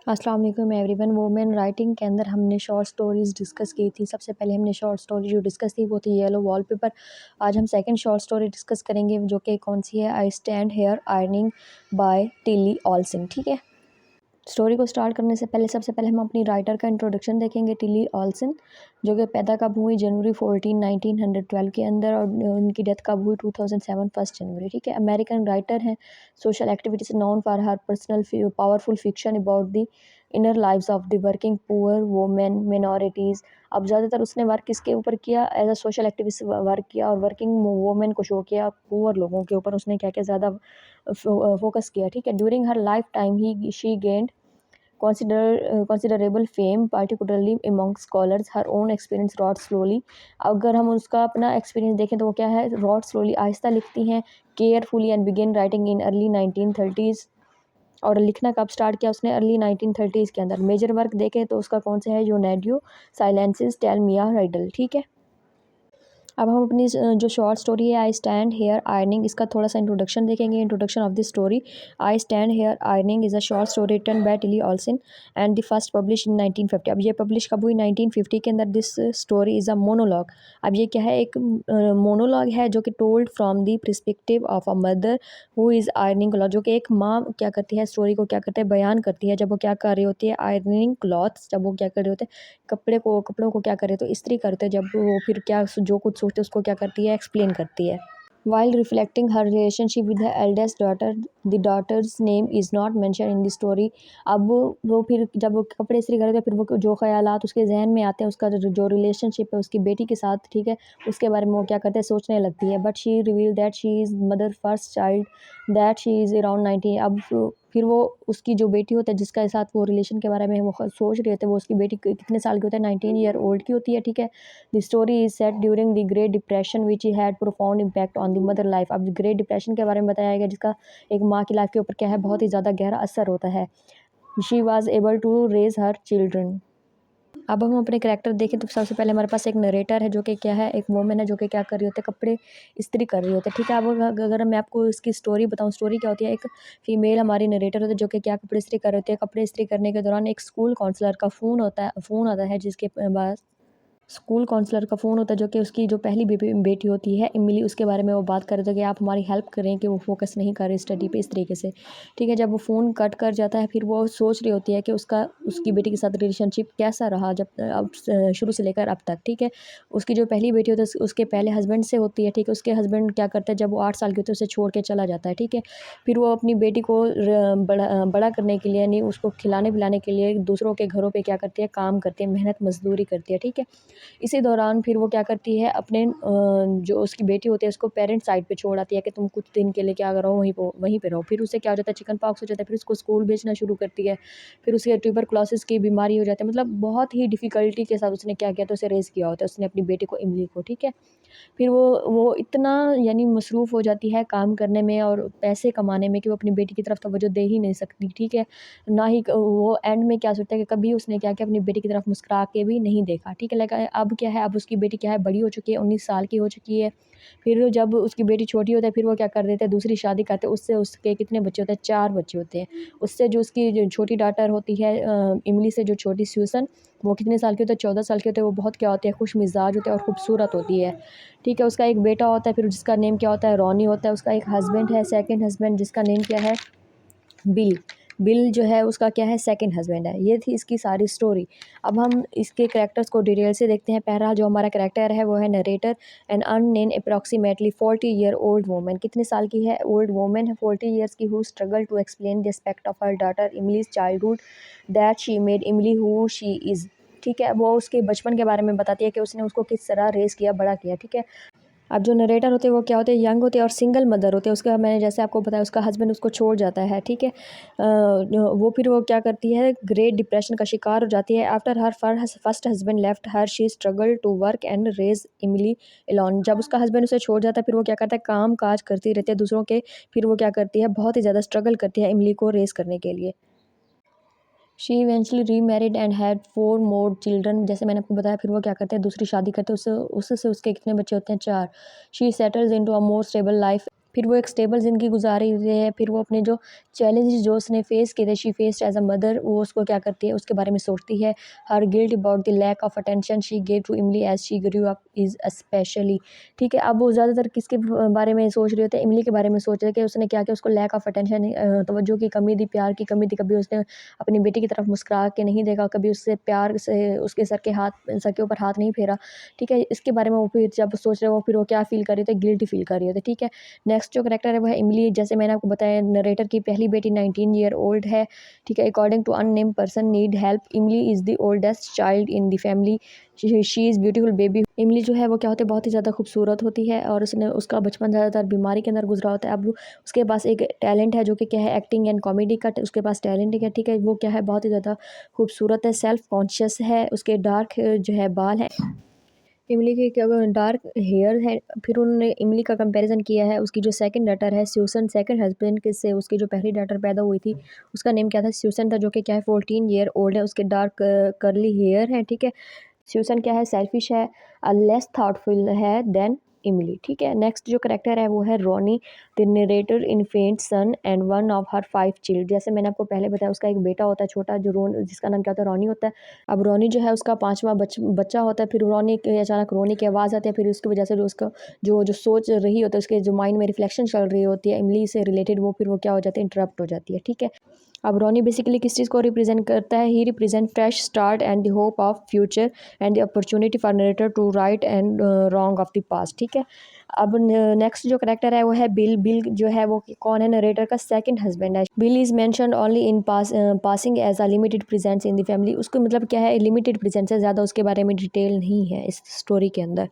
अस्सलाम वालेकुम everyone. Women writing के अंदर हमने शॉर्ट स्टोरीज़ डिस्कस की थी। सबसे पहले हमने शॉर्ट स्टोरी जो डिस्कस थी वो थी येलो वॉलपेपर। आज हम सेकंड शॉर्ट स्टोरी डिस्कस करेंगे जो कि कौन सी है, I stand here ironing by Tillie Olsen. ठीक है, स्टोरी को स्टार्ट करने से पहले सबसे पहले हम अपनी राइटर का इंट्रोडक्शन देखेंगे। टिली ऑल्सन जो कि पैदा कब हुई, जनवरी 14 1912 के अंदर, और उनकी डेथ कब हुई, 2007 फर्स्ट जनवरी। ठीक है, अमेरिकन राइटर हैं, social activities known for her personal powerful fiction about the inner lives of the working poor women minorities. अब ज़्यादातर उसने वर्क किसके ऊपर किया, as a social activist work किया और वर्किंग वोमेन को शो किया, पुअर लोगों के ऊपर उसने क्या क्या ज़्यादा फोकस किया। ठीक है, during her life time he she gained considerable fame, particularly among scholars. Her own experience wrought slowly. अगर हम उसका अपना एक्सपीरियंस देखें तो वो क्या है, wrought slowly आहिस्ता लिखती हैं, carefully, and began writing in early 1930s। और लिखना कब स्टार्ट किया उसने, अर्ली 1930s के अंदर। मेजर वर्क देखें तो उसका कौन सा है, जो नेडियो साइलेंसेस टेल मिया राइडल। ठीक है, अब हम अपनी जो शॉर्ट स्टोरी है आई स्टैंड हेयर आयरनिंग, इसका थोड़ा सा इंट्रोडक्शन देखेंगे। Introduction of this story. I stand here ironing is a short story written by Tillie Olsen and the first publish in 1950। अब ये पब्लिश कब हुई, 1950 के अंदर। This story is a monologue. अब ये क्या है, एक मोनोलॉग है जो कि told from the perspective of a mother who is ironing cloth. जो कि एक माँ क्या करती है, स्टोरी को क्या करते हैं, बयान करती है जब वो क्या कर रही होती है, आयरनिंग क्लॉथ्स, जब वो क्या कर रहे होते हैं, कपड़ों को क्या करे तो इस्त्री करते, जब वो फिर क्या जो कुछ सोचते उसको क्या करती है, एक्सप्लेन करती है। While reflecting her relationship with her eldest daughter, the daughter's name is not mentioned in the story। अब वो फिर जब वो कपड़े इस्त्री करते हैं, फिर वो जो ख्यालात उसके जहन में आते हैं, उसका जो रिलेशनशिप है उसकी बेटी के साथ, ठीक है, उसके बारे में वो क्या करते हैं, सोचने लगती है। But she reveal that she is mother first child, that she is around 19। अब फिर वो उसकी जो बेटी होता है जिसके साथ वो रिलेशन के बारे में वो सोच रही होती है, वो उसकी बेटी कितने साल की होता है, 19 ईयर ओल्ड की होती है। ठीक है, the story is set during the great depression which had profound impact on the mother life. अब ग्रेट डिप्रेशन के बारे में बताया गया जिसका एक माँ की लाइफ के ऊपर क्या है, बहुत ही ज़्यादा गहरा असर होता है। She was able to raise her children. अब हम अपने करैक्टर देखें तो सबसे पहले हमारे पास एक नरेटर है जो कि क्या है, एक वोमेन है जो कि क्या कर रही होती है, कपड़े इस्त्री कर रही होती है। ठीक है, अब अगर मैं आपको इसकी स्टोरी बताऊं, स्टोरी क्या होती है, एक फीमेल हमारी नरेटर होती है जो कि क्या कपड़े इस्त्री कर रही होती है। कपड़े इस्त्री करने के दौरान एक स्कूल काउंसलर का फ़ोन आता है जिसके पास स्कूल काउंसलर का फ़ोन होता है जो कि उसकी जो पहली बेटी होती है इमली, उसके बारे में वो बात कर रहे थे कि आप हमारी हेल्प करें कि वो फोकस नहीं कर रही स्टडी पे इस तरीके से। ठीक है, जब वो फ़ोन कट कर जाता है फिर वो सोच रही होती है कि उसकी बेटी के साथ रिलेशनशिप कैसा रहा जब अब शुरू से लेकर अब तक। ठीक है, उसकी जो पहली बेटी होती है उसके पहले हस्बैंड से होती है। ठीक है, उसके हस्बैंड क्या करते हैं, जब वो 8 साल की होती है उसे छोड़ के चला जाता है। ठीक है, फिर वो अपनी बेटी को बड़ा करने के लिए, यानी उसको खिलाने पिलाने के लिए दूसरों के घरों पे क्या करती है, काम करती है, मेहनत मजदूरी करती है। ठीक है, इसी दौरान फिर वो क्या करती है, अपने जो उसकी बेटी होती है उसको पेरेंट्स साइड पे छोड़ आती है कि तुम कुछ दिन के लिए क्या करो, वहीं पे रहो। फिर उसे क्या हो जाता है, चिकन पॉक्स हो जाता है, फिर उसको स्कूल भेजना शुरू करती है। फिर उसे ट्यूबरकुलोसिस की बीमारी हो जाती है। मतलब बहुत ही डिफ़िकल्टी के साथ उसने क्या किया, तो उसे रेज़ किया होता है उसने अपनी बेटी को, इमली को। ठीक है, फिर वो इतना यानी मसरूफ़ हो जाती है काम करने में और पैसे कमाने में कि वो अपनी बेटी की तरफ तवज्जो दे ही नहीं सकती। ठीक है, ना ही वो एंड में क्या सोचता है कि कभी उसने क्या किया, अपनी बेटी की तरफ मुस्कुरा के भी नहीं देखा। ठीक है, लेकिन अब क्या है, अब उसकी बेटी क्या है, बड़ी हो चुकी है, 19 साल की हो चुकी है। फिर जब उसकी बेटी छोटी होती है फिर वो क्या कर देते हैं, दूसरी शादी करते हैं। उससे उसके कितने बच्चे होते हैं, 4 बच्चे होते हैं। उससे जो उसकी जो छोटी डॉटर होती है इमली से जो छोटी स्यूसन, वो कितने साल की होती है, 14 साल की होती है। वो बहुत क्या होती है, खुश मिजाज होती है और खूबसूरत होती है। ठीक है, उसका एक बेटा होता है फिर जिसका नेम क्या होता है, रॉनी होता है। उसका एक हस्बैंड है, सेकंड हस्बैंड, जिसका नेम क्या है, बिल। बिल जो है उसका क्या है, सेकंड हस्बैंड है। ये थी इसकी सारी स्टोरी। अब हम इसके कैरेक्टर्स को डिटेल से देखते हैं। पहला जो हमारा कैरेक्टर है वो है narrator, N अननेम approximately 40 year old woman. कितने साल की है, ओल्ड वोमन है, 40 ईयर्स की, who struggle to explain the aspect of her daughter Imli's childhood that she made Imli who she is. ठीक है, वो उसके बचपन के बारे में बताती है कि उसने उसको किस तरह रेस किया, बड़ा किया। ठीक है, अब जो नरेटर होते हैं वो क्या होते हैं, यंग होते हैं और सिंगल मदर होते हैं। उसका मैंने जैसे आपको बताया, उसका हस्बैंड उसको छोड़ जाता है। ठीक है, वो फिर वो क्या करती है, ग्रेट डिप्रेशन का शिकार हो जाती है। After her first husband left her she struggle to work and raise Emily alone. जब उसका हस्बैंड उसे छोड़ जाता है फिर वो क्या करता है, काम काज करती रहती है दूसरों के। फिर वो क्या करती है, बहुत ही ज़्यादा स्ट्रगल करती है इमली को रेस करने के लिए। She eventually remarried and had 4 more children. जैसे मैंने आपको बताया, फिर वो क्या करते हैं, दूसरी शादी करते हैं। उससे उसके कितने बच्चे होते हैं, 4। She settles into a more stable life. फिर वो एक स्टेबल ज़िंदगी गुजार रही होती है। फिर वो अपने जो चैलेंजेस जो उसने फेस किए थे, she faced as a mother, वो उसको क्या करती है, उसके बारे में सोचती है। Her guilt about the lack of attention she gave to Imli as she grew up is specially. ठीक है, अब वो ज़्यादातर किसके बारे में सोच रहे होते हैं, इमली के बारे में सोच रहे कि उसने क्या किया, उसको लैक ऑफ अटेंशन, तवज्जो की कमी दी, प्यार की कमी दी, कभी उसने अपनी बेटी की तरफ मुस्कुरा के नहीं देखा, कभी उससे प्यार से उसके सर के ऊपर हाथ नहीं फेरा। ठीक है, इसके बारे में वो फिर जब सोच रहे हो, फिर वो क्या फील कर रहे थे, गिल्टी फील कर रही होती है। ठीक है, नेक्स्ट जो करेक्टर है वो है इमली। जैसे मैंने आपको बताया, नरेटर की पहली बेटी 19 ईयर ओल्ड है। ठीक है, according to unnamed person need help, Imli is the oldest child in the family, she is beautiful baby. Imli जो है वो क्या होती है, बहुत ही ज़्यादा खूबसूरत होती है और उसका बचपन ज़्यादातर बीमारी के अंदर गुजरा होता है। अब उसके पास एक टैलेंट है जो कि क्या है, एक्टिंग एंड कॉमेडी का उसके पास टैलेंट है। ठीक है, वो क्या है, बहुत ही ज़्यादा खूबसूरत है, सेल्फ कॉन्शियस है, उसके डार्क जो है बाल है, इमली के क्या डार्क हेयर है। फिर उन्होंने इमली का कंपैरिजन किया है उसकी जो सेकंड डॉटर है स्यूसन, सेकंड हस्बैंड के से उसकी जो पहली डॉटर पैदा हुई थी उसका नेम क्या था, स्यूसन था, जो कि क्या है 14 ईयर ओल्ड है, उसके डार्क कर्ली हेयर है। ठीक है, स्यूसन क्या है, सेल्फिश है, लेस थॉटफुल है देन इमली। ठीक है, नेक्स्ट जो करेक्टर है वो है Ronnie, the narrator infant son and one of her 5 child. जैसे मैंने आपको पहले बताया, उसका एक बेटा होता है छोटा, जो जिसका नाम क्या होता है, रोनी होता है। अब रोनी जो है उसका 5वां बच्चा होता है। फिर रोनी के अचानक रोनी की आवाज़ आती है, फिर उसकी वजह से जो उसका जो जो सोच रही होती है, उसके जो माइंड में रिफ्लेक्शन चल रही होती है इमली से रिलेटेड, वो फिर वो क्या हो जाती है, इंटरप्ट हो जाती है। ठीक है, अब रोनी बेसिकली किस चीज़ को रिप्रेजेंट करता है, he represent fresh start and the hope of future and the opportunity for narrator to right and wrong of the past. ठीक है, अब नेक्स्ट जो करेक्टर है वो है बिल। बिल जो है वो कौन है, नरेटर का सेकंड हस्बैंड है। Bill is mentioned only in passing as a limited presence in the family. उसको मतलब क्या है, लिमिटेड प्रेजेंस है, ज़्यादा उसके बारे में डिटेल नहीं है इस स्टोरी के अंदर।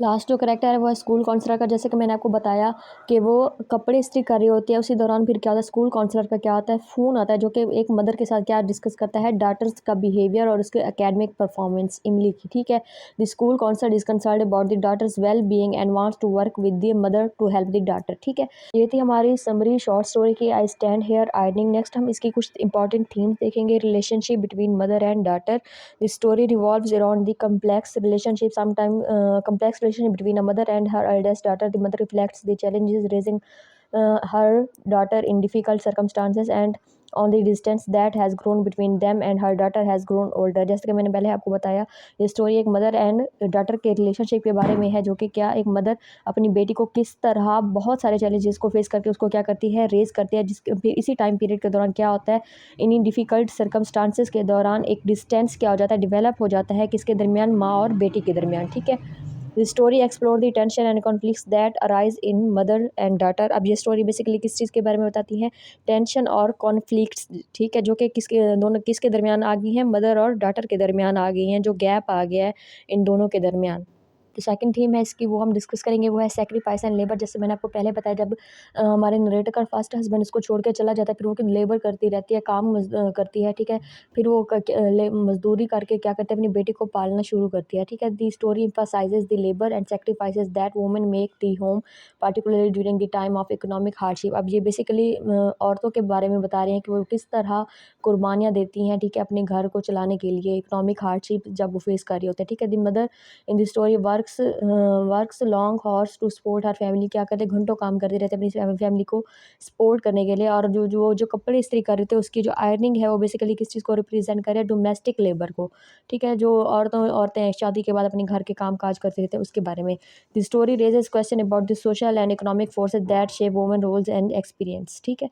लास्ट जो करेक्टर है वो है स्कूल काउंसलर का। जैसे कि मैंने आपको बताया कि वो कपड़े इस्त्री कर रही होती है, उसी दौरान फिर क्या होता है, स्कूल काउंसलर का क्या होता है, फ़ोन आता है, जो कि एक मदर के साथ क्या डिस्कस करता है, डाटर्स का बिहेवियर और उसके एकेडमिक परफॉर्मेंस इमली की। ठीक है, the school counsellor is concerned about the daughter's well being and wants to work with the mother to help the daughter. ठीक है, ये थी हमारी समरी शॉर्ट स्टोरी की I stand here ironing. Next हम इसकी कुछ इंपॉर्टेंट थीम्स देखेंगे। Relationship between mother and daughter, the story revolves around the complex relationship, sometimes complex relationship between a mother and her eldest daughter. The mother reflects the challenges raising her daughter in difficult circumstances and on the distance that has grown between them and her daughter has grown older. जैसे कि मैंने पहले आपको बताया, ये story एक mother and daughter के relationship के बारे में है, जो कि क्या एक मदर अपनी बेटी को किस तरह बहुत सारे चैलेंजेस को फेस करके उसको क्या करती है, रेज करती है। जिस फिर इसी टाइम पीरियड के दौरान क्या होता है, इन्हीं डिफ़िकल्ट सर्कमस्टांसेस के दौरान एक डिस्टेंस क्या हो जाता है, डेवलप हो जाता है, किसके दरमियान, माँ और बेटी के दरमियान। ठीक है, the story explore the tension and conflicts that arise in mother and daughter. अब ये स्टोरी बेसिकली किस चीज़ के बारे में बताती है, टेंशन और कॉन्फ्लिक्ट्स। ठीक है, जो कि किसके दरमियान आ गई हैं, मदर और डॉटर के दरमियान आ गई हैं, जो गैप आ गया है इन दोनों के दरमियान। तो सेकंड थीम है इसकी, वो हम डिस्कस करेंगे, वो है सैक्रिफाइस एंड लेबर। जैसे मैंने आपको पहले बताया, जब हमारे नरेटर का फर्स्ट हस्बैंड उसको छोड़ के चला जाता है, फिर वो लेबर करती रहती है, काम करती है। ठीक है, फिर वो मजदूरी करके क्या करते हैं, अपनी बेटी को पालना शुरू करती है। ठीक है, the story emphasizes the labour and sacrifices that women make the home particularly during the time of economic hardship. अब ये बेसिकली औरतों के बारे में बता रहे हैं कि वो किस तरह कुर्बानियाँ देती हैं, ठीक है, अपने घर को चलाने के लिए, इकोनॉमिक हार्डशिप जब वो फेस कर रही होती है। ठीक है, the mother in the story works long hours to support her family. क्या करते हैं, घंटों काम करते रहते हैं अपनी फैमिली को सपोर्ट करने के लिए। और जो कपड़े इस्त्री कर रहे थे, उसकी जो आयरनिंग है वो बेसिकली किस चीज़ को रिप्रेजेंट करे, डोमेस्टिक लेबर को। ठीक है, जो औरतें शादी के बाद अपने घर के काम काज करते रहते हैं, उसके बारे में। The story raises question about the social and economic forces that shape women roles and experience. ठीक है,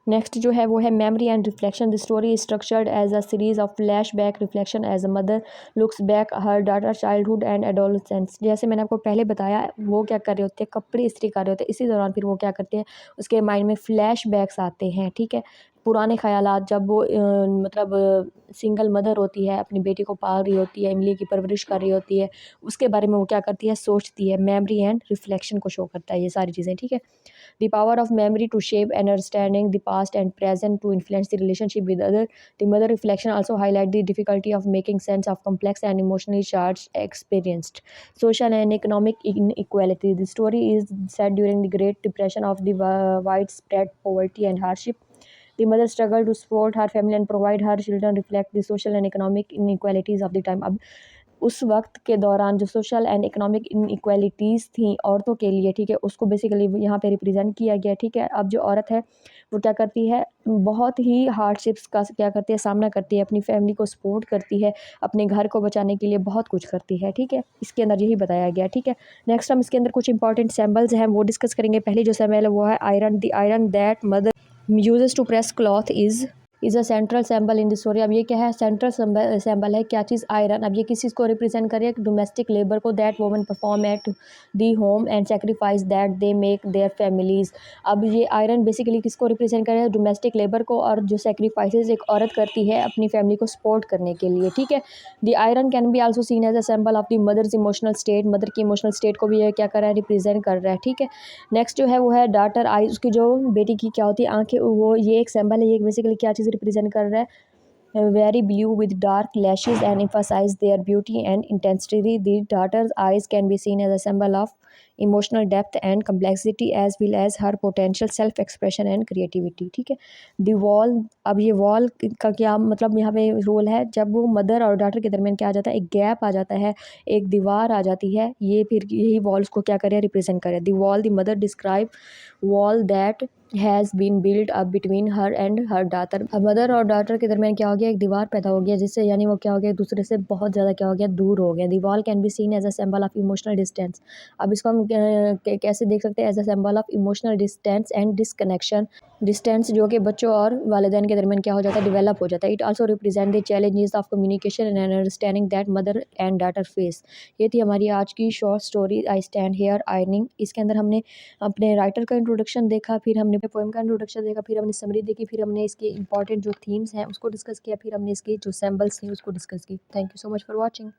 नेक्स्ट जो है वो है memory and reflection. The story is structured as a series of flashback reflection as a mother looks back her daughter childhood and adolescence. जैसे मैंने आपको पहले बताया, वो क्या कर रहे होते हैं, कपड़े इस्त्री कर रहे होते हैं, इसी दौरान फिर वो क्या करते हैं, उसके माइंड में फ्लैश बैक्स आते हैं। ठीक है, पुराने ख्यालात, जब वो मतलब सिंगल मदर होती है, अपनी बेटी को पाल रही होती है, इमली की परवरिश कर रही होती है, उसके बारे में वो क्या करती है, सोचती है। मेमोरी एंड रिफ्लेक्शन को शो करता है ये सारी चीज़ें। ठीक है, the power of memory to shape and understanding the past and present to influence the relationship with other. The mother reflection also highlight the difficulty of making sense of complex and emotionally charged experienced social and economic inequality. The story is set during the Great Depression of the widespread poverty and hardship. The mother struggled to support her family and provide her children, reflect the social and economic inequalities of the time. अब उस वक्त के दौरान जो social and economic inequalities थी औरतों के लिए, ठीक है, उसको बेसिकली यहाँ पे रिप्रेजेंट किया गया, ठीक है। अब जो औरत है वो क्या करती है, बहुत ही हार्डशिप्स का क्या करती है, सामना करती है, अपनी फैमिली को सपोर्ट करती है, अपने घर को बचाने के लिए बहुत कुछ करती है, ठीक है। इसके अंदर यही बताया गया, ठीक है। नेक्स्ट हम इसके अंदर कुछ इंपॉर्टेंट सिंबल्स हैं वो डिस्कस करेंगे। पहले जो सिंबल है वो है iron. The iron that mother uses to press cloth is a central symbol in the story। अब ये क्या है, सेंट्रल सिंबल है, क्या चीज़, आयरन। अब ये किस चीज़ को रिप्रेजेंट करे, डोमेस्टिक लेबर को, that women perform at the home and sacrifice that they make their families. अब ये आयरन बेसिकली किसको रिप्रेजेंट करे, डोमेस्टिक लेबर को, और जो सेक्रीफाइसेस एक औरत करती है अपनी फैमिली को सपोर्ट करने के लिए, ठीक है। The iron can be also seen as a symbol of the mother's emotional state. Mother की इमोशनल स्टेट को भी ये क्या कर रहा है, रिप्रेजेंट कर रहा है, ठीक है। नेक्स्ट जो है वो है डाटर आई, उसकी जो बेटी की क्या होती है, आंखें, वो ये एक सिंबल है, ये बेसिकली क्या चीज़ रिप्रेजेंट कर रहा है, very blue with dark lashes and emphasize their beauty and intensity। The daughter's eyes can be seen as a symbol of emotional depth and complexity as well as her potential self expression and creativity, ठीक है। the wall, अब ये wall का क्या मतलब यहाँ पे role है, जब वो मदर और डॉटर के दरमियान क्या आ जाता है, एक गैप आ जाता है, एक दीवार आ जाती है, ये फिर यही वॉल्स को क्या करे, रिप्रेजेंट करे। The wall, the mother describe wall that has been build up between her and her daughter. अब मदर और डाटर के दरमियान क्या हो गया, एक दीवार पैदा हो गया, जिससे यानी वो क्या हो गया, एक दूसरे से बहुत ज़्यादा क्या हो गया, दूर हो गया। The wall can be seen as a symbol of emotional distance. अब इसको हम कैसे देख सकते हैं, as a symbol of emotional distance and disconnection. Distance जो कि बच्चों और वालिदैन के दरमियान क्या हो जाता है, डेवलप हो जाता है। It also represent the challenges of communication and understanding that mother and daughter face. ये थी हमारी आज की short story I stand here ironing. इसके अंदर हमने अपने राइटर का इंट्रोडक्शन देखा, फिर हमने पोएम का इंट्रोडक्शन देखा, फिर हमने समरी देखी, फिर हमने इसके इंपॉर्टेंट जो थीम्स हैं उसको डिस्कस किया, फिर हमने इसके जो सैम्बल्स थे उसको डिस्कस की। Thank you so much for watching.